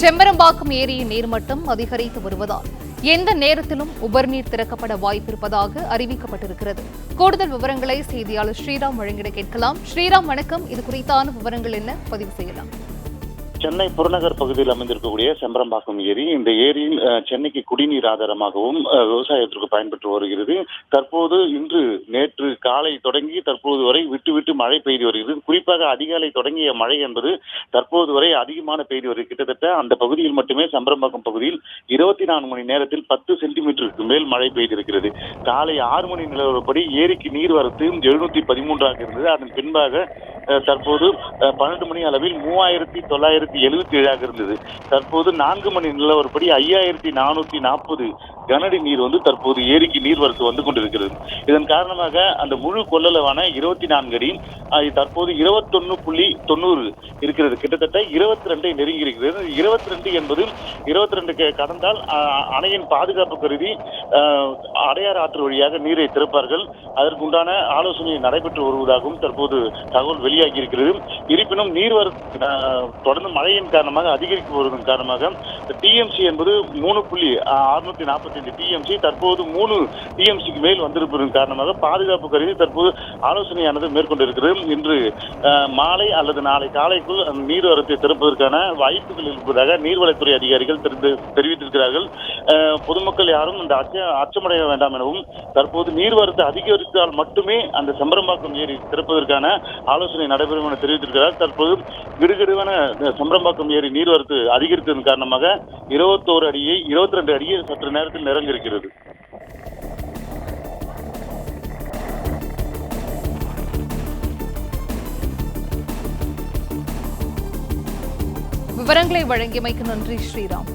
செம்பரம்பாக்கம் ஏரியின் நீர்மட்டம் அதிகரித்து வருவதால் எந்த நேரத்திலும் உபர்நீர் திறக்கப்பட வாய்ப்பிருப்பதாக அறிவிக்கப்பட்டிருக்கிறது. கூடுதல் விவரங்களை செய்தியாளர் ஸ்ரீராம் வழங்கிட கேட்கலாம். ஸ்ரீராம், வணக்கம். இது குறித்தான விவரங்கள் என்ன, பதிவு செய்யலாம்? சென்னை புறநகர் பகுதியில் அமைந்திருக்கக்கூடிய செம்பரம்பாக்கம் ஏரி, இந்த ஏரியில் சென்னைக்கு குடிநீர் ஆதாரமாகவும் விவசாயத்திற்கு பயன்பெற்று வருகிறது. தற்போது நேற்று காலை தொடங்கி தற்போது வரை விட்டு விட்டு மழை பெய்து வருகிறது. குறிப்பாக அதிகாலை தொடங்கிய மழை என்பது தற்போது வரை அதிகமான பெய்து வருகிறது. கிட்டத்தட்ட அந்த பகுதியில் மட்டுமே, செம்பரம்பாக்கம் பகுதியில் 24 மணி நேரத்தில் 10 சென்டிமீட்டருக்கு மேல் மழை பெய்திருக்கிறது. காலை 6 மணி நிலவரப்படி ஏரிக்கு நீர்வரத்து 713 இருந்தது. அதன் பின்பாக தற்போது 12 மணி அளவில் 3977 இருந்தது. தற்போது 4 மணி நிலவரப்படி 5440 கனஅடி நீர் தற்போது ஏரிக்கு நீர்வரத்து வந்து கொண்டிருக்கிறது. இதன் காரணமாக அந்த முழு கொள்ளளவான 24 அடி தற்போது 21.90 இருக்கிறது. கிட்டத்தட்ட 22 நெருங்கி இருக்கிறது. 22 என்பது 22 கடந்தால் அணையின் பாதுகாப்பு கருதி அடையாறு ஆற்று வழியாக நீரை திறப்பார்கள். அதற்குண்டான ஆலோசனை நடைபெற்று வருவதாகவும் தற்போது தகவல் வெளியாகி இருக்கிறது. இருப்பினும் நீர்வரத்து தொடர்ந்து மழையின் காரணமாக அதிகரித்து வருவதன் காரணமாக டிஎம்சி என்பது 3.645 டிஎம்சி தற்போது 3 டிஎம்சிக்கு மேல் வந்திருப்பதன் காரணமாக பாதுகாப்பு கருதி தற்போது ஆலோசனையானது மேற்கொண்டிருக்கிறது. இன்று மாலை அல்லது நாளை காலைக்குள் நீர்வரத்தை திறப்பதற்கான வாய்ப்புகள் இருப்பதாக நீர்வளத்துறை அதிகாரிகள் தெரிவித்திருக்கிறார்கள். பொதுமக்கள் யாரும் இந்த அச்சமடைய வேண்டாம் எனவும், தற்போது நீர்வரத்து அதிகரித்தால் மட்டுமே அந்த செம்பரம்பாக்கம் ஏரி திறப்பதற்கான ஆலோசனை நடைபெறும் என தெரிவித்திருக்கிறார். தற்போது கிடுகிடுவான செம்பரம்பாக்கம் ஏரி நீர்வரத்து அதிகரித்ததன் காரணமாக 22 அடியை சற்று நேரத்தில் நிரம்பியிருக்கிறது. விவரங்களை வழங்கியமைக்கு நன்றி ஸ்ரீராம்.